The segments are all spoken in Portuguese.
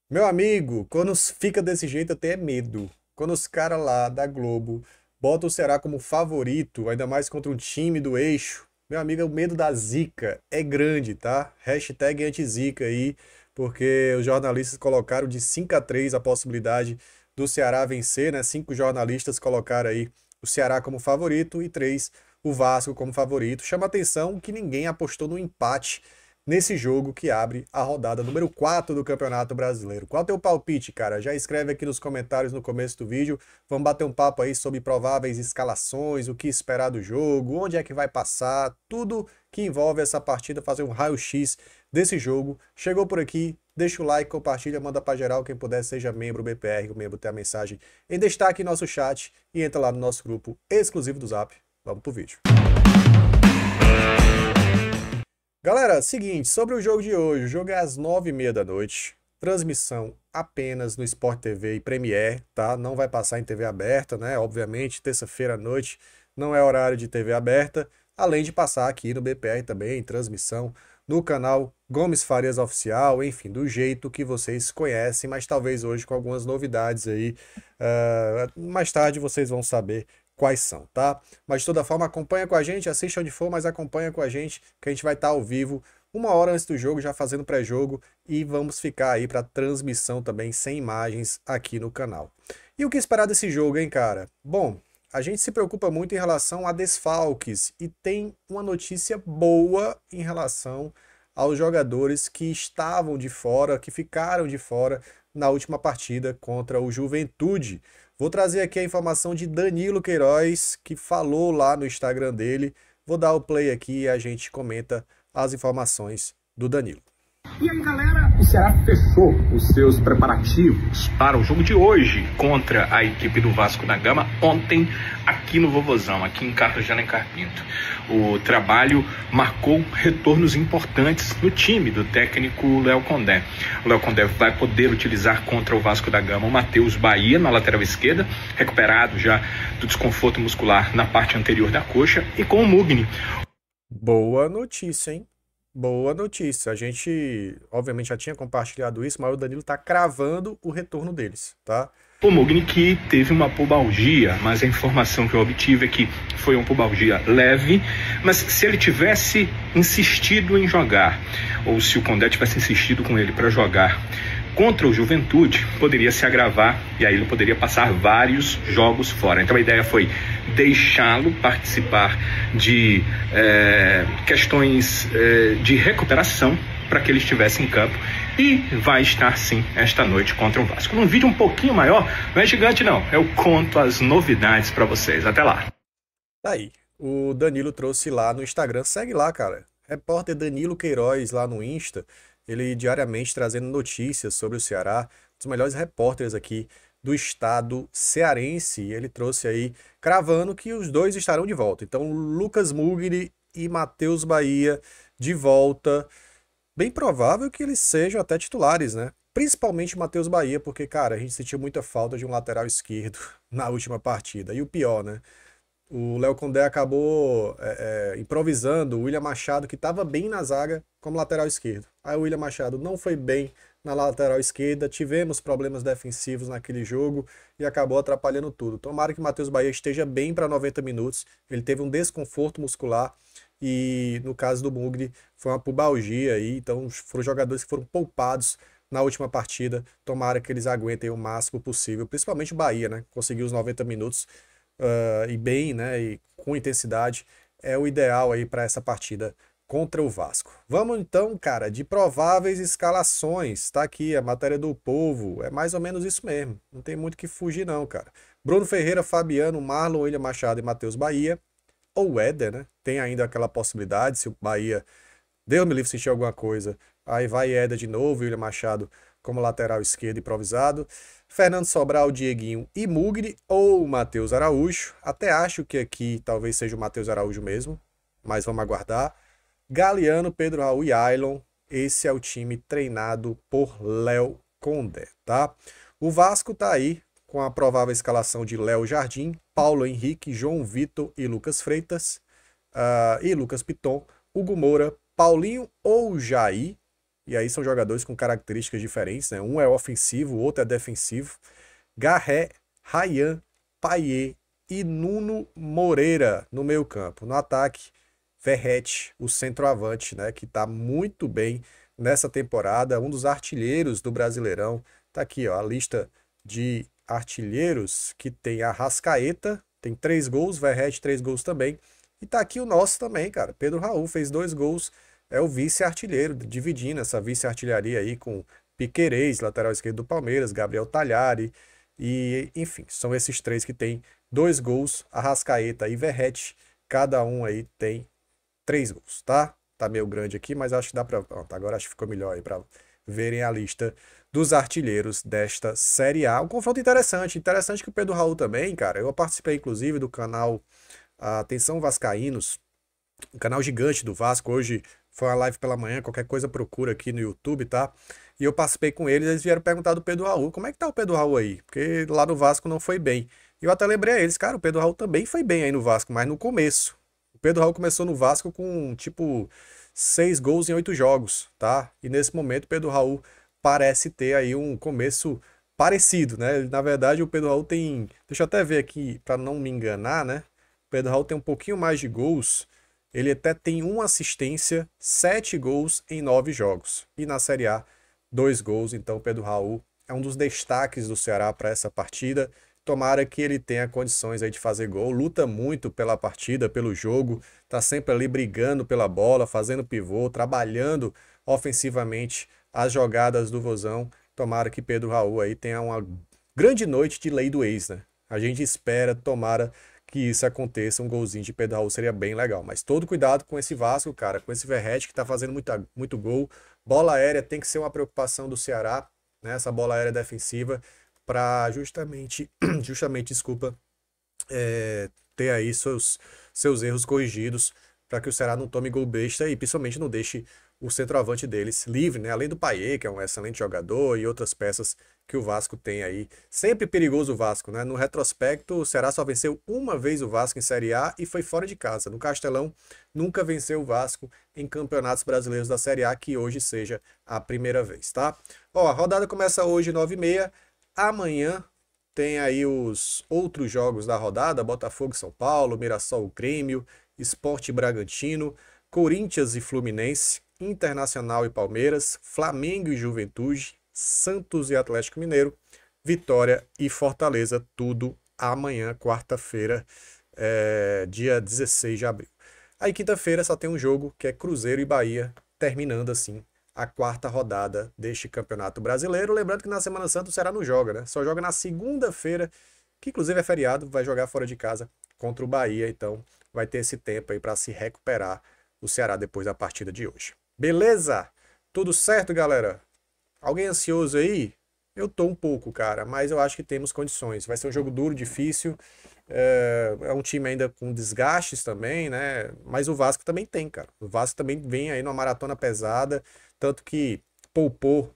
Meu amigo, quando fica desse jeito eu tenho é medo. Quando os caras lá da Globo botam o Ceará como favorito, ainda mais contra um time do eixo, meu amigo, o medo da zica é grande, tá? Hashtag anti-zica aí, porque os jornalistas colocaram de 5-3 a possibilidade do Ceará vencer, né? 5 jornalistas colocaram aí o Ceará como favorito e 3 o Vasco como favorito. Chama atenção que ninguém apostou no empate nesse jogo que abre a rodada número 4 do Campeonato Brasileiro. Qual é o teu palpite, cara? Já escreve aqui nos comentários no começo do vídeo. Vamos bater um papo aí sobre prováveis escalações, o que esperar do jogo, onde é que vai passar, tudo que envolve essa partida, fazer um raio-x desse jogo. Chegou por aqui, deixa o like, compartilha, manda pra geral, quem puder, seja membro BPR, o membro tem a mensagem em destaque em nosso chat e entra lá no nosso grupo exclusivo do Zap. Vamos pro vídeo. Galera, seguinte, sobre o jogo de hoje, o jogo é às 9h30 da noite, transmissão apenas no Sport TV e Premiere, tá? Não vai passar em TV aberta, né? Obviamente, terça-feira à noite não é horário de TV aberta, além de passar aqui no BPR também, transmissão no canal Gomes Farias Oficial, enfim, do jeito que vocês conhecem, mas talvez hoje com algumas novidades aí. Mais tarde vocês vão saber quais são, tá? Mas de toda forma, acompanha com a gente, assiste onde for, mas acompanha com a gente, que a gente vai estar ao vivo 1 hora antes do jogo, já fazendo pré-jogo, e vamos ficar aí para transmissão também sem imagens aqui no canal. E o que esperar desse jogo, hein, cara? Bom, a gente se preocupa muito em relação a desfalques e tem uma notícia boa em relação aos jogadores que estavam de fora, que ficaram de fora na última partida contra o Juventude. Vou trazer aqui a informação de Danilo Queiroz, que falou lá no Instagram dele. Vou dar o play aqui e a gente comenta as informações do Danilo. E aí, galera, o Ceará fechou os seus preparativos para o jogo de hoje contra a equipe do Vasco da Gama ontem aqui no Vovozão, aqui em Cartagena, em Carpinto. O trabalho marcou retornos importantes no time do técnico Léo Condé. O Léo Condé vai poder utilizar contra o Vasco da Gama o Matheus Bahia na lateral esquerda, recuperado já do desconforto muscular na parte anterior da coxa, e com o Mugni. Boa notícia, hein? Boa notícia. A gente, obviamente, já tinha compartilhado isso, mas o Danilo tá cravando o retorno deles, tá? O Mugni que teve uma pubalgia, mas a informação que eu obtive é que foi uma pubalgia leve, mas se ele tivesse insistido em jogar, ou se o Condé tivesse insistido com ele para jogar contra o Juventude, poderia se agravar e aí ele poderia passar vários jogos fora. Então a ideia foi deixá-lo participar de questões de recuperação para que ele estivesse em campo, e vai estar sim esta noite contra o Vasco. Num vídeo um pouquinho maior, não é gigante não, eu conto as novidades para vocês. Até lá. Tá aí. O Danilo trouxe lá no Instagram. Segue lá, cara. Repórter Danilo Queiroz lá no Insta. Ele diariamente trazendo notícias sobre o Ceará. Um dos melhores repórteres aqui do estado cearense. Ele trouxe aí, cravando que os dois estarão de volta. Então, Lucas Mugni e Matheus Bahia de volta. Bem provável que eles sejam até titulares, né? Principalmente o Matheus Bahia, porque, cara, a gente sentiu muita falta de um lateral esquerdo na última partida. E o pior, né? O Léo Condé acabou improvisando o William Machado, que estava bem na zaga, como lateral esquerdo. Aí o William Machado não foi bem na lateral esquerda, tivemos problemas defensivos naquele jogo e acabou atrapalhando tudo. Tomara que o Matheus Bahia esteja bem para 90 minutos. Ele teve um desconforto muscular e, no caso do Mugni, foi uma pubalgia aí. Então foram jogadores que foram poupados na última partida. Tomara que eles aguentem o máximo possível, principalmente o Bahia, né? Conseguiu os 90 minutos e bem, né, e com intensidade, é o ideal aí para essa partida contra o Vasco. Vamos então, cara, de prováveis escalações. Tá aqui a matéria do Povo, é mais ou menos isso mesmo. Não tem muito que fugir não, cara. Bruno Ferreira, Fabiano, Marlon, William Machado e Matheus Bahia, ou Éder, né? Tem ainda aquela possibilidade, se o Bahia, Deus me livre, sentir alguma coisa, aí vai Éder de novo, William Machado como lateral esquerdo improvisado. Fernando Sobral, Dieguinho e Mugni ou Matheus Araújo. Até acho que aqui talvez seja o Matheus Araújo mesmo, mas vamos aguardar. Galeano, Pedro Raul e Ailon. Esse é o time treinado por Léo Condé, tá? O Vasco tá aí com a provável escalação de Léo Jardim, Paulo Henrique, João Vitor e Lucas Freitas, e Lucas Piton, Hugo Moura, Paulinho ou Jair, e aí são jogadores com características diferentes, né? Um é ofensivo, o outro é defensivo. Garré, Ryan, Payet e Nuno Moreira no meio campo. No ataque, Verratti, o centroavante, né? Que tá muito bem nessa temporada, um dos artilheiros do Brasileirão. Tá aqui, ó, a lista de artilheiros que tem a Arrascaeta, tem 3 gols, Verratti 3 gols também. E tá aqui o nosso também, cara. Pedro Raul fez 2 gols, é o vice-artilheiro, dividindo essa vice-artilharia aí com Piquerez, lateral esquerdo do Palmeiras, Gabriel Talhari, e enfim, são esses 3 que tem 2 gols, Arrascaeta e Verratti, cada um aí tem 3 gols, tá? Tá meio grande aqui, mas acho que dá pra... Pronto, agora acho que ficou melhor aí pra verem a lista dos artilheiros desta Série A. Um confronto interessante, interessante que o Pedro Raul também, cara, eu participei inclusive do canal Atenção Vascaínos, um canal gigante do Vasco. Hoje foi uma live pela manhã, qualquer coisa procura aqui no YouTube, tá? E eu participei com eles vieram perguntar do Pedro Raul, como é que tá o Pedro Raul aí? Porque lá no Vasco não foi bem. E eu até lembrei a eles, cara, o Pedro Raul também foi bem aí no Vasco, mas no começo. O Pedro Raul começou no Vasco com, tipo, 6 gols em 8 jogos, tá? E nesse momento o Pedro Raul parece ter aí um começo parecido, né? Na verdade o Pedro Raul tem, deixa eu até ver aqui, para não me enganar, né? O Pedro Raul tem um pouquinho mais de gols, ele até tem uma assistência, 7 gols em 9 jogos. E na Série A, 2 gols, então o Pedro Raul é um dos destaques do Ceará para essa partida. Tomara que ele tenha condições aí de fazer gol, luta muito pela partida, pelo jogo, tá sempre ali brigando pela bola, fazendo pivô, trabalhando ofensivamente as jogadas do Vozão. Tomara que Pedro Raul aí tenha uma grande noite de lei do ex, né? A gente espera, tomara que isso aconteça, um golzinho de Pedro Raul seria bem legal. Mas todo cuidado com esse Vasco, cara, com esse Verratti que tá fazendo muito gol. Bola aérea tem que ser uma preocupação do Ceará, né? Essa bola aérea defensiva, para justamente, desculpa, ter aí seus erros corrigidos, para que o Ceará não tome gol besta e principalmente não deixe o centroavante deles livre, né? Além do Payet, que é um excelente jogador, e outras peças que o Vasco tem aí. Sempre perigoso o Vasco, né? No retrospecto, o Ceará só venceu uma vez o Vasco em Série A e foi fora de casa. No Castelão, nunca venceu o Vasco em campeonatos brasileiros da Série A, que hoje seja a primeira vez, tá? Ó, a rodada começa hoje, 9h30. Amanhã tem aí os outros jogos da rodada: Botafogo e São Paulo, Mirassol e Grêmio, Sport e Bragantino, Corinthians e Fluminense, Internacional e Palmeiras, Flamengo e Juventude, Santos e Atlético Mineiro, Vitória e Fortaleza, tudo amanhã, quarta-feira, dia 16 de abril. Aí quinta-feira só tem um jogo, que é Cruzeiro e Bahia, terminando assim a quarta rodada deste Campeonato Brasileiro. Lembrando que na Semana Santa o Ceará não joga, né? Só joga na segunda-feira, que inclusive é feriado, vai jogar fora de casa contra o Bahia, então vai ter esse tempo aí para se recuperar o Ceará depois da partida de hoje. Beleza? Tudo certo, galera? Alguém ansioso aí? Eu tô um pouco, cara, mas eu acho que temos condições. Vai ser um jogo duro, difícil. É um time ainda com desgastes também, né? Mas o Vasco também tem, cara. O Vasco também vem aí numa maratona pesada, tanto que poupou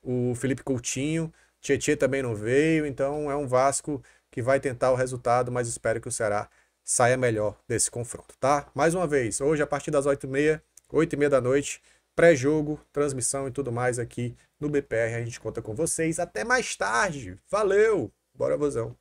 o Felipe Coutinho, Tietê também não veio, então é um Vasco que vai tentar o resultado, mas espero que o Ceará saia melhor desse confronto, tá? Mais uma vez, hoje a partir das 8h30 da noite, pré-jogo, transmissão e tudo mais aqui no BPR. A gente conta com vocês. Até mais tarde. Valeu! Bora, Vozão!